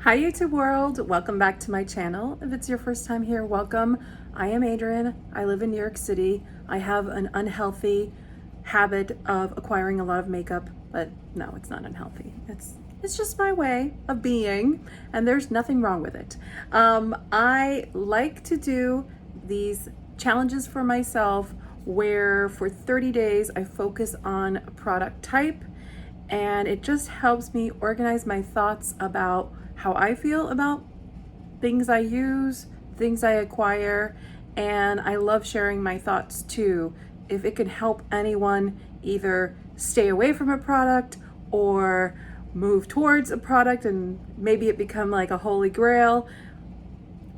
Hi YouTube world, welcome back to my channel. If it's your first time here, welcome. I am Adrienne. I live in New York City. I have an unhealthy habit of acquiring a lot of makeup, but no, it's not unhealthy. It's just my way of being, and there's nothing wrong with it. I like to do these challenges for myself where for 30 days I focus on a product type, and it just helps me organize my thoughts about how I feel about things I use, things I acquire, and I love sharing my thoughts too. If it can help anyone either stay away from a product or move towards a product and maybe it become like a holy grail,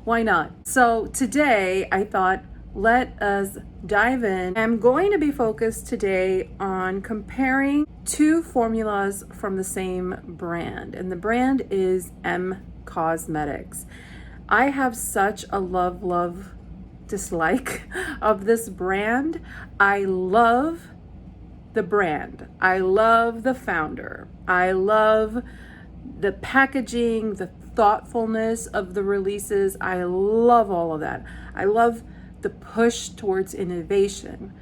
why not? So today I thought, let us dive in. I'm going to be focused today on comparing two formulas from the same brand, and the brand is Cosmetics. I have such a love dislike of this brand. I love the brand. I love the founder. I love the packaging, the thoughtfulness of the releases. I love all of that. I love the push towards innovation.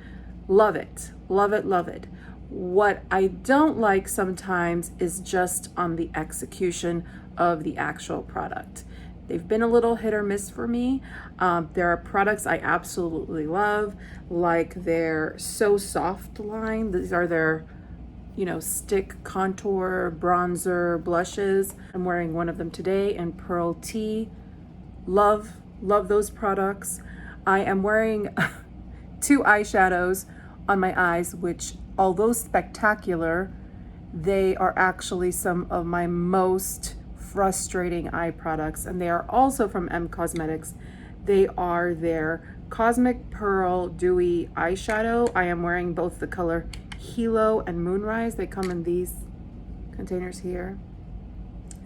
Love it, love it, love it. What I don't like sometimes is just on the execution of the actual product. They've been a little hit or miss for me. There are products I absolutely love, like their So Soft line. These are their, stick contour, bronzer, blushes. I'm wearing one of them today in Pearl Tea. Love those products. I am wearing two eyeshadows on my eyes, which, although spectacular, they are actually some of my most frustrating eye products, and they are also from Cosmetics. They are their Cosmic Pearl Dewy eyeshadow. I am wearing both the color Helios and Moonrise. They come in these containers here,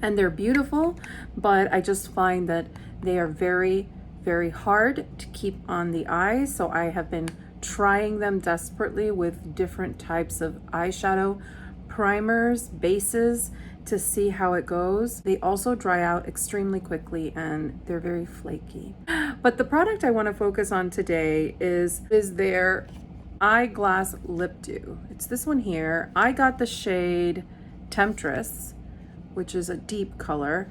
and they're beautiful, but I just find that they are very hard to keep on the eyes. So I have been trying them desperately with different types of eyeshadow primers, bases, to see how it goes. They also dry out extremely quickly and they're very flaky. But the product I want to focus on today is their Eyeglass Lip Dew. It's this one here. I got the shade Temptress, which is a deep color.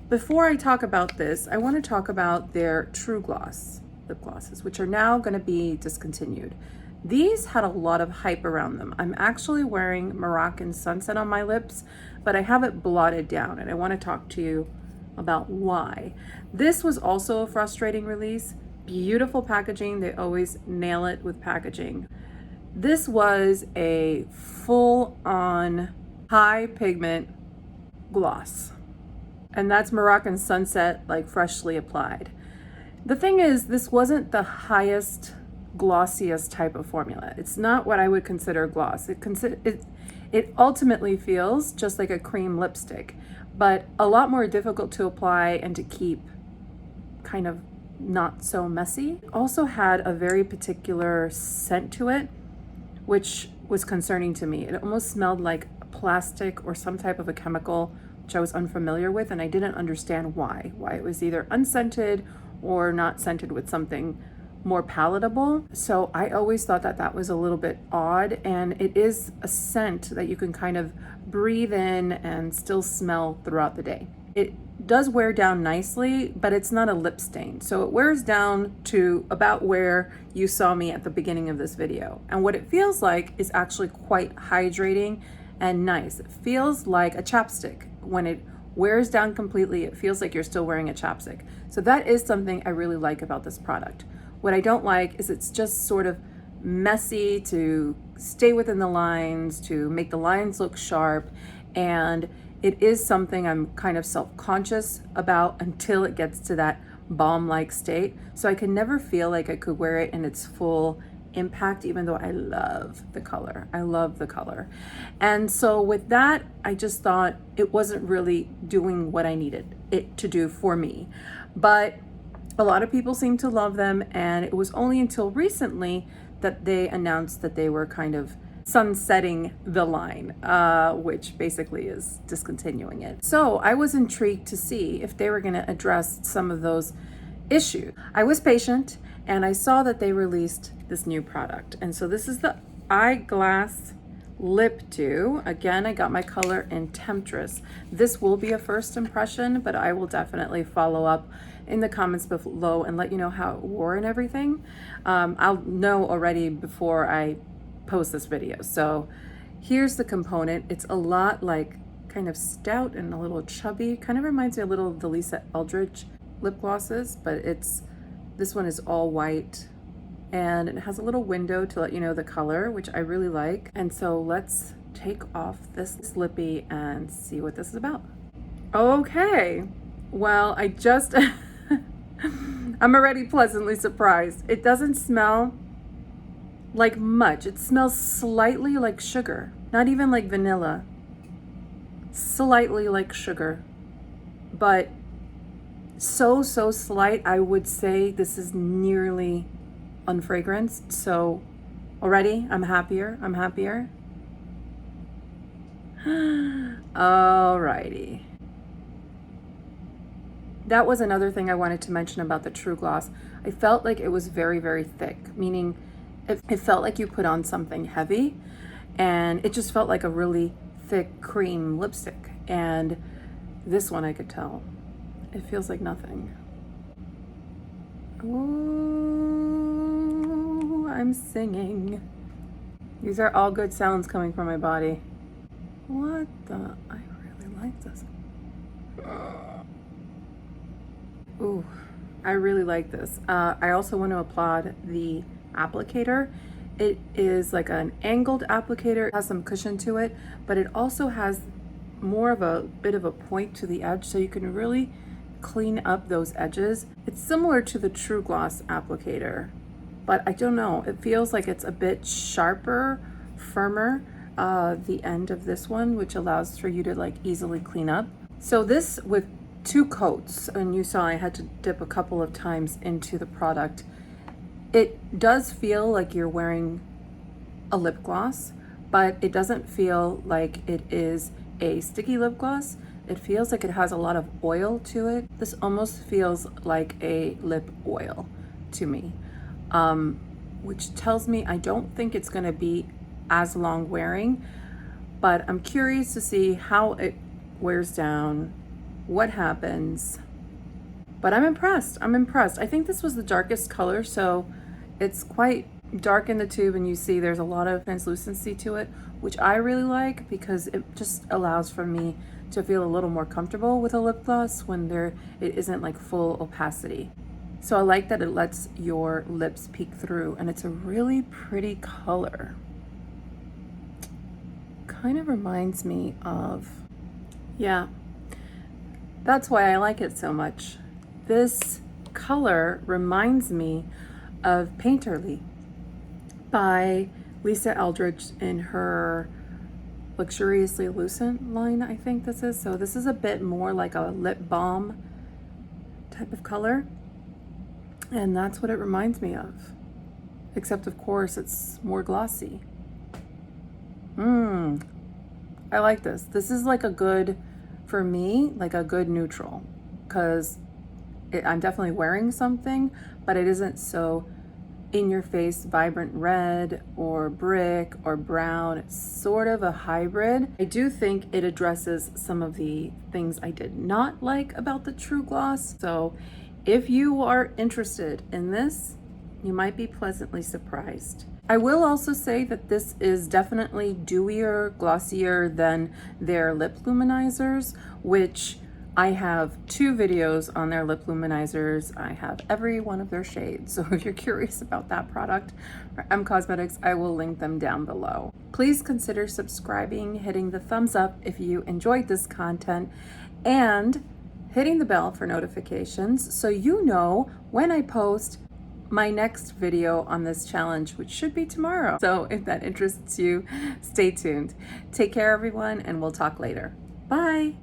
Before I talk about this, I want to talk about their True Gloss lip glosses, which are now going to be discontinued. These had a lot of hype around them. I'm actually wearing Moroccan Sunset on my lips, but I have it blotted down, and I want to talk to you about why. This was also a frustrating release. Beautiful packaging. They always nail it with packaging. This was a full-on high pigment gloss. And that's Moroccan Sunset, like freshly applied. The thing is, this wasn't the highest, glossiest type of formula. It's not what I would consider gloss. It ultimately feels just like a cream lipstick, but a lot more difficult to apply and to keep kind of not so messy. It also had a very particular scent to it, which was concerning to me. It almost smelled like plastic or some type of a chemical, which I was unfamiliar with, and I didn't understand why it was either unscented or not scented with something more palatable. So I always thought that that was a little bit odd, and it is a scent that you can kind of breathe in and still smell throughout the day. It does wear down nicely, but it's not a lip stain. So it wears down to about where you saw me at the beginning of this video. And what it feels like is actually quite hydrating and nice. It feels like a chapstick. When it wears down completely, it feels like you're still wearing a chapstick. So that is something I really like about this product. What I don't like is it's just sort of messy to stay within the lines, to make the lines look sharp, and it is something I'm kind of self-conscious about until it gets to that balm-like state. So I can never feel like I could wear it in its full impact, even though I love the color. I love the color. And so with that, I just thought it wasn't really doing what I needed it to do for me. But a lot of people seem to love them, and it was only until recently that they announced that they were kind of sunsetting the line, which basically is discontinuing it. So I was intrigued to see if they were going to address some of those issues. I was patient and I saw that they released this new product. And so this is the Eyeglass Lip Dew. Again, I got my color in Temptress. This will be a first impression, but I will definitely follow up in the comments below and let you know how it wore and everything. I'll know already before I post this video. So here's the component. It's a lot like kind of stout and a little chubby. Kind of reminds me a little of the Lisa Eldridge lip glosses, but this one is all white and it has a little window to let you know the color, which I really like. And so let's take off this Lippie and see what this is about. Okay, well, I'm already pleasantly surprised. It doesn't smell like much. It smells slightly like sugar, not even like vanilla, slightly like sugar, but so slight. I would say this is nearly unfragranced. So already I'm happier. Alrighty. That was another thing I wanted to mention about the True Gloss. I felt like it was very thick, meaning it felt like you put on something heavy, and it just felt like a really thick cream lipstick. And this one, I could tell, it feels like nothing. Ooh, I'm singing. These are all good sounds coming from my body. What the? I really like this. Ooh, I really like this. I also want to applaud the applicator. It is like an angled applicator. It has some cushion to it, but it also has more of a bit of a point to the edge, so you can really clean up those edges. It's similar to the True Gloss applicator, but I don't know. It feels like it's a bit sharper, firmer, the end of this one, which allows for you to like easily clean up. So this with 2 coats, and you saw I had to dip a couple of times into the product. It does feel like you're wearing a lip gloss, but it doesn't feel like it is a sticky lip gloss. It feels like it has a lot of oil to it. This almost feels like a lip oil to me, which tells me I don't think it's gonna be as long wearing, but I'm curious to see how it wears down, what happens. But I'm impressed. I think this was the darkest color, so it's quite dark in the tube, and you see there's a lot of translucency to it, which I really like because it just allows for me to feel a little more comfortable with a lip gloss when it isn't like full opacity. So I like that it lets your lips peek through, and it's a really pretty color. Kind of reminds me of, yeah, that's why I like it so much. This color reminds me of Painterly by Lisa Eldridge in her Luxuriously Lucent line, I think this is. So this is a bit more like a lip balm type of color, and that's what it reminds me of, except of course it's more glossy. I like this. This is like a good, for me, like a good neutral, because I'm definitely wearing something, but it isn't so in your face vibrant red or brick or brown. It's sort of a hybrid. I do think it addresses some of the things I did not like about the True Gloss. So if you are interested in this, you might be pleasantly surprised. I will also say that this is definitely dewier, glossier than their lip luminizers, which I have 2 videos on their lip luminizers. I have every one of their shades. So if you're curious about that product from Cosmetics, I will link them down below. Please consider subscribing, hitting the thumbs up if you enjoyed this content, and hitting the bell for notifications so you know when I post my next video on this challenge, which should be tomorrow. So if that interests you, stay tuned. Take care, everyone, and we'll talk later. Bye.